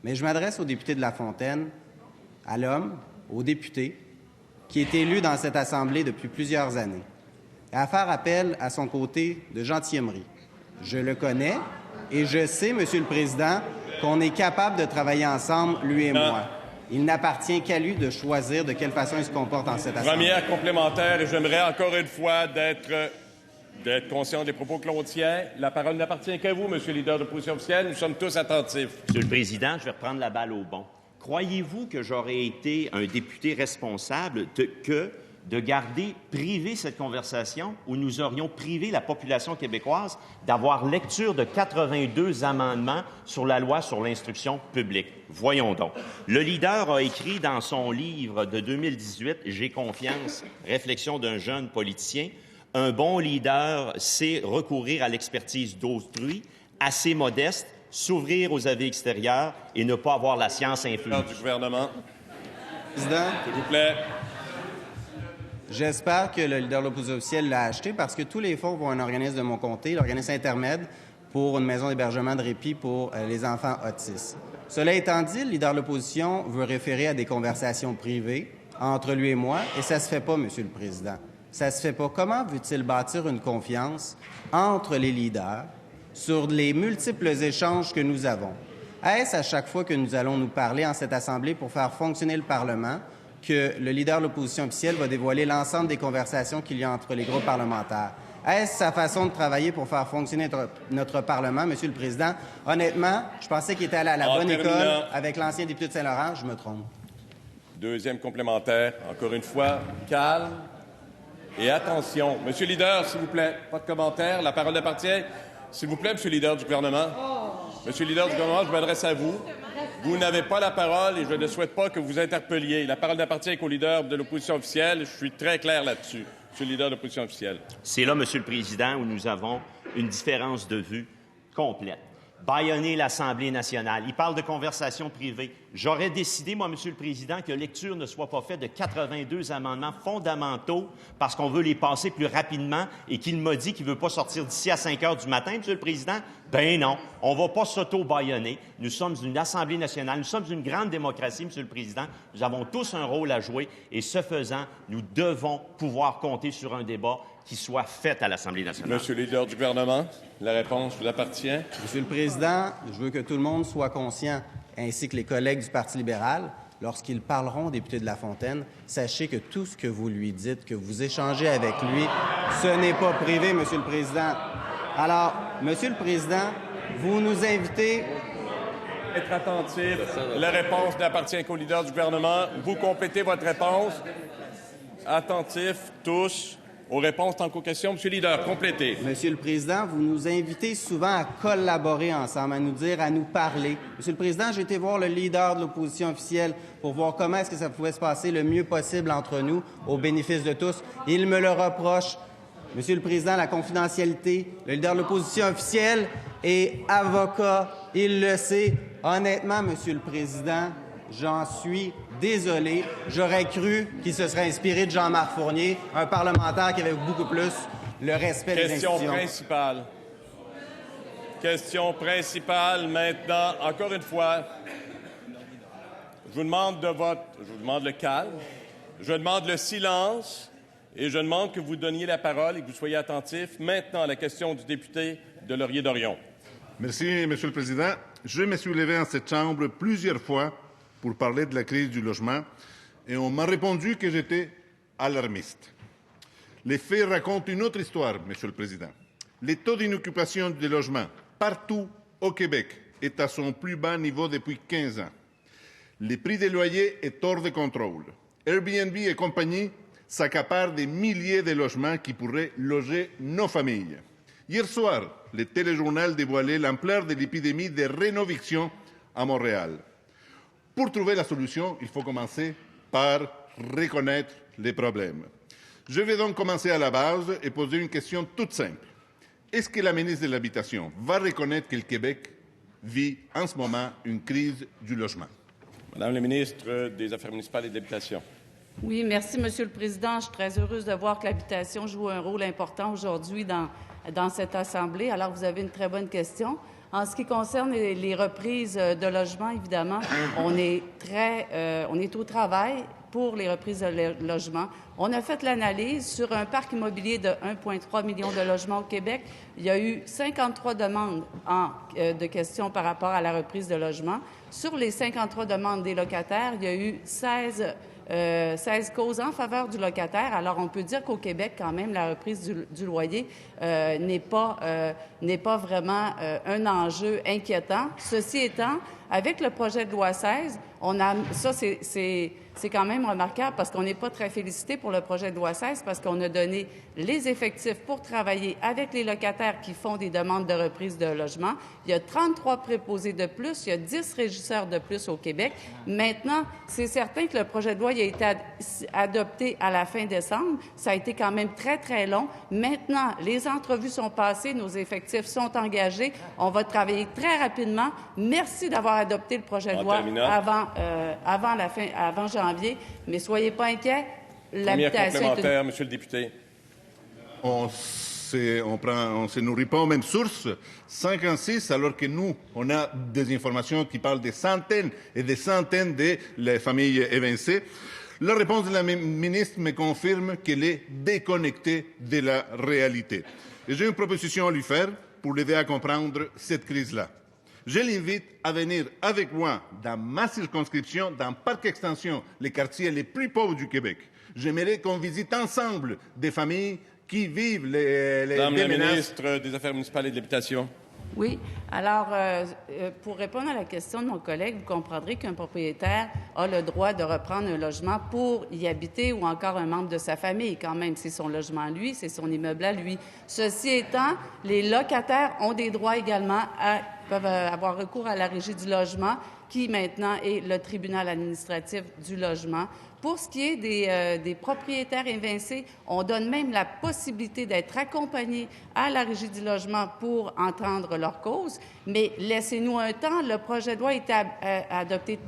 Mais je m'adresse aux députés de La Fontaine, à l'homme, aux députés, qui est élu dans cette Assemblée depuis plusieurs années, à faire appel à son côté de gentilhommerie. Je le connais et je sais, Monsieur le Président, qu'on est capable de travailler ensemble, lui et moi. Il n'appartient qu'à lui de choisir de quelle façon il se comporte dans cette Assemblée. Première complémentaire, et j'aimerais encore une fois d'être conscient des propos que l'on tient. La parole n'appartient qu'à vous, Monsieur le leader de l'opposition officielle. Nous sommes tous attentifs. Monsieur le Président, je vais reprendre la balle au bon. Croyez-vous que j'aurais été un député responsable de garder privée cette conversation où nous aurions privé la population québécoise d'avoir lecture de 82 amendements sur la loi sur l'instruction publique? Voyons donc. Le leader a écrit dans son livre de 2018, « J'ai confiance, réflexion d'un jeune politicien », un bon leader sait recourir à l'expertise d'autrui, assez modeste, s'ouvrir aux avis extérieurs et ne pas avoir la science infuse. Du gouvernement. Président, s'il vous plaît. J'espère que le leader de l'opposition officielle l'a acheté parce que tous les fonds vont à un organisme de mon comté, l'organisme intermède, pour une maison d'hébergement de répit pour les enfants autistes. Cela étant dit, le leader de l'opposition veut référer à des conversations privées entre lui et moi, et ça se fait pas, Monsieur le Président. Ça se fait pas. Comment veut-il bâtir une confiance entre les leaders sur les multiples échanges que nous avons? Est-ce à chaque fois que nous allons nous parler en cette Assemblée pour faire fonctionner le Parlement que le leader de l'opposition officielle va dévoiler l'ensemble des conversations qu'il y a entre les groupes parlementaires? Est-ce sa façon de travailler pour faire fonctionner notre Parlement, Monsieur le Président? Honnêtement, je pensais qu'il était allé à la bonne école avec l'ancien député de Saint-Laurent. Je me trompe. Deuxième complémentaire. Encore une fois, calme et attention. Monsieur le leader, s'il vous plaît, pas de commentaire. La parole appartient. S'il vous plaît, Monsieur le leader du gouvernement. Monsieur le leader du gouvernement, je m'adresse à vous. Vous n'avez pas la parole et je ne souhaite pas que vous interpelliez. La parole n'appartient qu'au leader de l'opposition officielle. Je suis très clair là-dessus. Monsieur le leader de l'opposition officielle. C'est là, Monsieur le Président, où nous avons une différence de vue complète. Bâillonner l'Assemblée nationale. Il parle de conversations privées. J'aurais décidé, moi, Monsieur le Président, que lecture ne soit pas faite de 82 amendements fondamentaux parce qu'on veut les passer plus rapidement et qu'il m'a dit qu'il ne veut pas sortir d'ici à 5 heures du matin, Monsieur le Président. Ben non, on ne va pas s'auto-bâillonner. Nous sommes une Assemblée nationale, nous sommes une grande démocratie, Monsieur le Président. Nous avons tous un rôle à jouer et, ce faisant, nous devons pouvoir compter sur un débat qui soit fait à l'Assemblée nationale. Monsieur le leader du gouvernement, la réponse vous appartient. Monsieur le Président, je veux que tout le monde soit conscient, ainsi que les collègues du Parti libéral, lorsqu'ils parleront, député de La Fontaine, sachez que tout ce que vous lui dites, que vous échangez avec lui, ce n'est pas privé, Monsieur le Président. Alors, Monsieur le Président, vous nous invitez... Être attentif. La réponse n'appartient qu'au leader du gouvernement. Vous complétez votre réponse. Attentif, tous. Aux réponses tant qu'aux questions. Monsieur le leader, complétez. Monsieur le Président, vous nous invitez souvent à collaborer ensemble, à nous dire, à nous parler. Monsieur le Président, j'ai été voir le leader de l'opposition officielle pour voir comment est-ce que ça pouvait se passer le mieux possible entre nous, au bénéfice de tous. Il me le reproche. Monsieur le Président, la confidentialité, le leader de l'opposition officielle est avocat. Il le sait. Honnêtement, Monsieur le Président, j'en suis désolé. J'aurais cru qu'il se serait inspiré de Jean-Marc Fournier, un parlementaire qui avait beaucoup plus le respect des institutions. Question principale maintenant. Encore une fois, je vous demande le calme, je demande le silence et je demande que vous donniez la parole et que vous soyez attentifs maintenant à la question du député de Laurier-Dorion. Merci, Monsieur le Président. Je me suis levé en cette Chambre plusieurs fois pour parler de la crise du logement et on m'a répondu que j'étais alarmiste. Les faits racontent une autre histoire, Monsieur le Président. Le taux d'inoccupation des logements partout au Québec est à son plus bas niveau depuis 15 ans. Le prix des loyers est hors de contrôle. Airbnb et compagnie s'accaparent des milliers de logements qui pourraient loger nos familles. Hier soir, le téléjournal dévoilait l'ampleur de l'épidémie de rénoviction à Montréal. Pour trouver la solution, il faut commencer par reconnaître les problèmes. Je vais donc commencer à la base et poser une question toute simple. Est-ce que la ministre de l'Habitation va reconnaître que le Québec vit en ce moment une crise du logement? Madame la ministre des Affaires municipales et de l'Habitation. Oui, merci, Monsieur le Président. Je suis très heureuse de voir que l'habitation joue un rôle important aujourd'hui dans cette Assemblée. Alors, vous avez une très bonne question. En ce qui concerne les reprises de logements, évidemment, on est au travail pour les reprises de logements. On a fait l'analyse sur un parc immobilier de 1,3 million de logements au Québec. Il y a eu 53 demandes de questions par rapport à la reprise de logements. Sur les 53 demandes des locataires, il y a eu 16 causes en faveur du locataire. Alors, on peut dire qu'au Québec, quand même, la reprise du loyer n'est pas vraiment un enjeu inquiétant. Ceci étant, avec le projet de loi 16, c'est quand même remarquable parce qu'on n'est pas très félicité pour le projet de loi 16 parce qu'on a donné les effectifs pour travailler avec les locataires qui font des demandes de reprise de logement. Il y a 33 préposés de plus, il y a 10 régisseurs de plus au Québec. Maintenant, c'est certain que le projet de loi a été adopté à la fin décembre. Ça a été quand même très, très long. Maintenant, les entrevues sont passées, nos effectifs sont engagés. On va travailler très rapidement. Merci d'avoir adopté le projet de loi avant janvier, mais soyez pas inquiets. Première complémentaire, Monsieur le député. On on se nourrit pas aux mêmes sources. 56, alors que nous, on a des informations qui parlent de centaines et des centaines de les familles évincées. La réponse de la ministre me confirme qu'elle est déconnectée de la réalité. Et j'ai une proposition à lui faire pour l'aider à comprendre cette crise-là. Je l'invite à venir avec moi dans ma circonscription, dans Parc Extension, les quartiers les plus pauvres du Québec. J'aimerais qu'on visite ensemble des familles qui vivent les Madame la menaces. ministre des Affaires municipales et de l'Habitation. Oui. Alors, pour répondre à la question de mon collègue, vous comprendrez qu'un propriétaire a le droit de reprendre un logement pour y habiter ou encore un membre de sa famille. Quand même, c'est son logement à lui, c'est son immeuble à lui. Ceci étant, les locataires ont des droits également peuvent avoir recours à la Régie du logement, qui maintenant est le tribunal administratif du logement. Pour ce qui est des propriétaires évincés, on donne même la possibilité d'être accompagnés à la Régie du logement pour entendre leur cause. Mais laissez-nous un temps. Le projet de loi a été adopté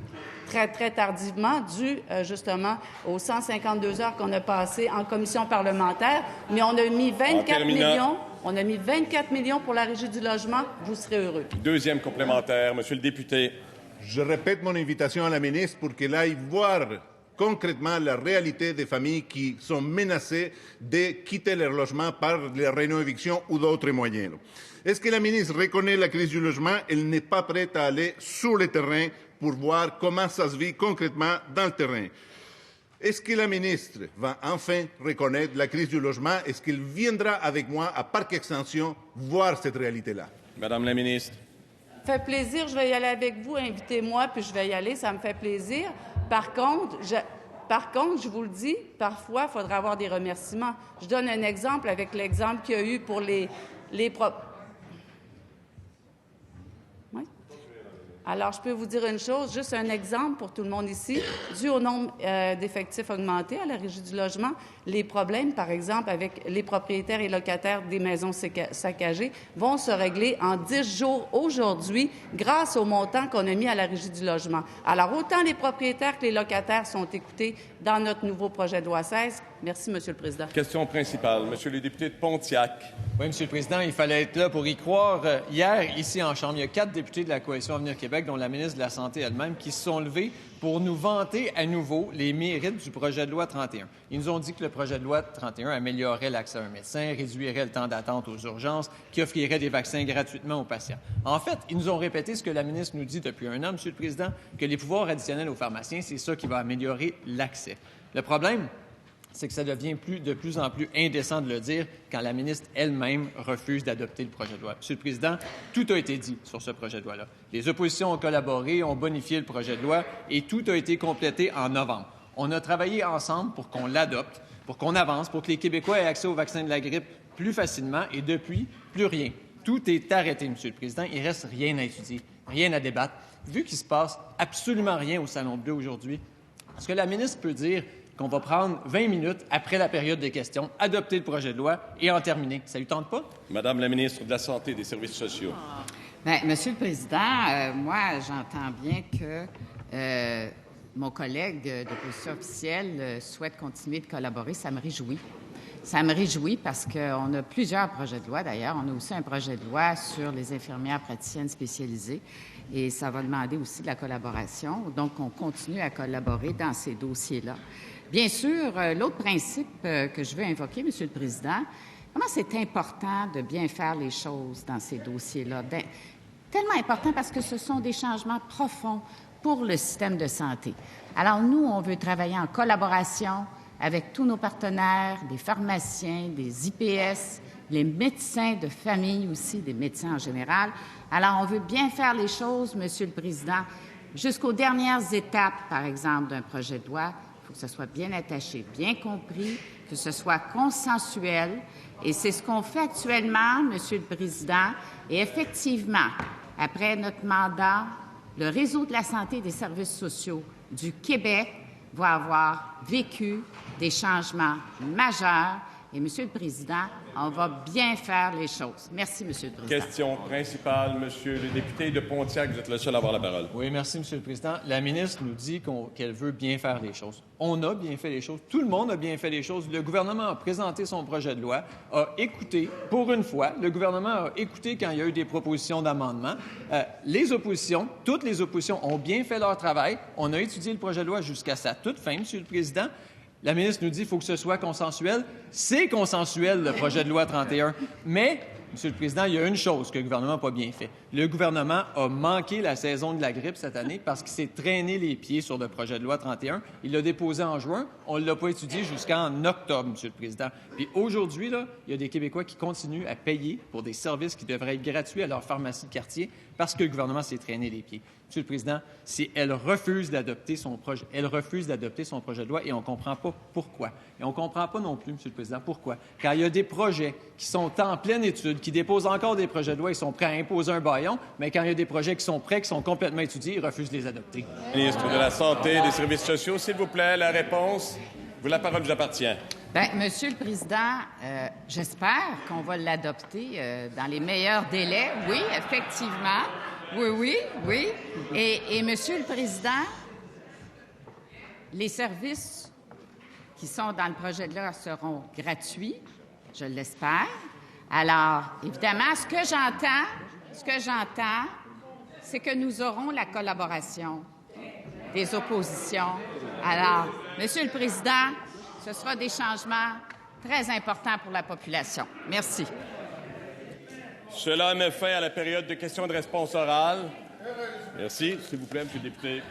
très, très tardivement, dû justement aux 152 heures qu'on a passées en commission parlementaire. Mais on a mis 24 millions. On a mis 24 millions pour la Régie du logement. Vous serez heureux. Deuxième complémentaire, Monsieur le député. Je répète mon invitation à la ministre pour qu'elle aille voir concrètement la réalité des familles qui sont menacées de quitter leur logement par la réno-éviction ou d'autres moyens. Est-ce que la ministre reconnaît la crise du logement? Elle n'est pas prête à aller sur le terrain pour voir comment ça se vit concrètement dans le terrain. Est-ce que la ministre va enfin reconnaître la crise du logement? Est-ce qu'elle viendra avec moi à Parc Extension voir cette réalité-là? Madame la ministre. Ça me fait plaisir, je vais y aller avec vous, invitez-moi, puis je vais y aller, ça me fait plaisir. Par contre, je vous le dis, parfois, il faudra avoir des remerciements. Je donne un exemple avec l'exemple qu'il y a eu pour les Oui. Alors, je peux vous dire une chose, juste un exemple pour tout le monde ici. Dû au nombre d'effectifs augmentés à la Régie du logement, les problèmes, par exemple, avec les propriétaires et locataires des maisons saccagées vont se régler en 10 jours aujourd'hui grâce au montant qu'on a mis à la Régie du logement. Alors, autant les propriétaires que les locataires sont écoutés dans notre nouveau projet de loi 16. Merci, Monsieur le Président. Question principale, Monsieur le député de Pontiac. Oui, Monsieur le Président, il fallait être là pour y croire. Hier, ici en Chambre, il y a 4 députés de la Coalition Avenir Québec, dont la ministre de la Santé elle-même, qui se sont levés pour nous vanter à nouveau les mérites du projet de loi 31. Ils nous ont dit que le projet de loi 31 améliorerait l'accès à un médecin, réduirait le temps d'attente aux urgences, qui offrirait des vaccins gratuitement aux patients. En fait, ils nous ont répété ce que la ministre nous dit depuis un an, Monsieur le Président, que les pouvoirs additionnels aux pharmaciens, c'est ça qui va améliorer l'accès. Le problème, c'est que ça devient de plus en plus indécent de le dire quand la ministre elle-même refuse d'adopter le projet de loi. Monsieur le Président, tout a été dit sur ce projet de loi-là. Les oppositions ont collaboré, ont bonifié le projet de loi et tout a été complété en novembre. On a travaillé ensemble pour qu'on l'adopte, pour qu'on avance, pour que les Québécois aient accès au vaccin de la grippe plus facilement et depuis, plus rien. Tout est arrêté, Monsieur le Président. Il ne reste rien à étudier, rien à débattre. Vu qu'il ne se passe absolument rien au Salon Bleu aujourd'hui, est-ce que la ministre peut dire qu'on va prendre 20 minutes après la période des questions, adopter le projet de loi et en terminer? Ça lui tente pas? Madame la ministre de la Santé et des Services sociaux. Bien, Monsieur le Président, moi, j'entends bien que mon collègue d'opposition officielle souhaite continuer de collaborer. Ça me réjouit. Ça me réjouit parce qu'on a plusieurs projets de loi, d'ailleurs. On a aussi un projet de loi sur les infirmières praticiennes spécialisées et ça va demander aussi de la collaboration. Donc, on continue à collaborer dans ces dossiers-là. Bien sûr, l'autre principe que je veux invoquer, Monsieur le Président, comment c'est important de bien faire les choses dans ces dossiers-là. Tellement important parce que ce sont des changements profonds pour le système de santé. Alors, nous, on veut travailler en collaboration avec tous nos partenaires, des pharmaciens, des IPS, les médecins de famille aussi, des médecins en général. Alors, on veut bien faire les choses, Monsieur le Président, jusqu'aux dernières étapes, par exemple, d'un projet de loi. Il faut que ce soit bien attaché, bien compris, que ce soit consensuel. Et c'est ce qu'on fait actuellement, Monsieur le Président. Et effectivement, après notre mandat, le réseau de la santé et des services sociaux du Québec va avoir vécu des changements majeurs Et, Monsieur le Président, on va bien faire les choses. Merci, Monsieur le Président. Question principale, Monsieur le député de Pontiac. Vous êtes le seul à avoir la parole. Oui, merci, Monsieur le Président. La ministre nous dit qu'elle veut bien faire les choses. On a bien fait les choses. Tout le monde a bien fait les choses. Le gouvernement a présenté son projet de loi, a écouté, pour une fois, le gouvernement a écouté quand il y a eu des propositions d'amendement. Les oppositions, toutes les oppositions ont bien fait leur travail. On a étudié le projet de loi jusqu'à sa toute fin, Monsieur le Président. La ministre nous dit qu'il faut que ce soit consensuel. C'est consensuel, le projet de loi 31. Mais, Monsieur le Président, il y a une chose que le gouvernement n'a pas bien fait. Le gouvernement a manqué la saison de la grippe cette année parce qu'il s'est traîné les pieds sur le projet de loi 31. Il l'a déposé en juin. On ne l'a pas étudié jusqu'en octobre, Monsieur le Président. Puis aujourd'hui, là, il y a des Québécois qui continuent à payer pour des services qui devraient être gratuits à leur pharmacie de quartier parce que le gouvernement s'est traîné les pieds. Monsieur le Président, si elle refuse d'adopter son projet, de loi et on ne comprend pas pourquoi. Et on ne comprend pas non plus, Monsieur le Président, pourquoi. Quand il y a des projets qui sont en pleine étude, qui déposent encore des projets de loi, ils sont prêts à imposer un bâillon, mais quand il y a des projets qui sont prêts, qui sont complètement étudiés, ils refusent de les adopter. Ministre de la Santé et des Services sociaux, s'il vous plaît, la réponse. La parole vous appartient. Bien, Monsieur le Président, j'espère qu'on va l'adopter dans les meilleurs délais. Oui, effectivement. Oui. Et Monsieur le Président, les services qui sont dans le projet de loi seront gratuits, je l'espère. Alors, évidemment, ce que j'entends, c'est que nous aurons la collaboration des oppositions. Alors, Monsieur le Président, ce sera des changements très importants pour la population. Merci. Cela met fin à la période de questions de réponse orale. Merci. S'il vous plaît, Monsieur le député.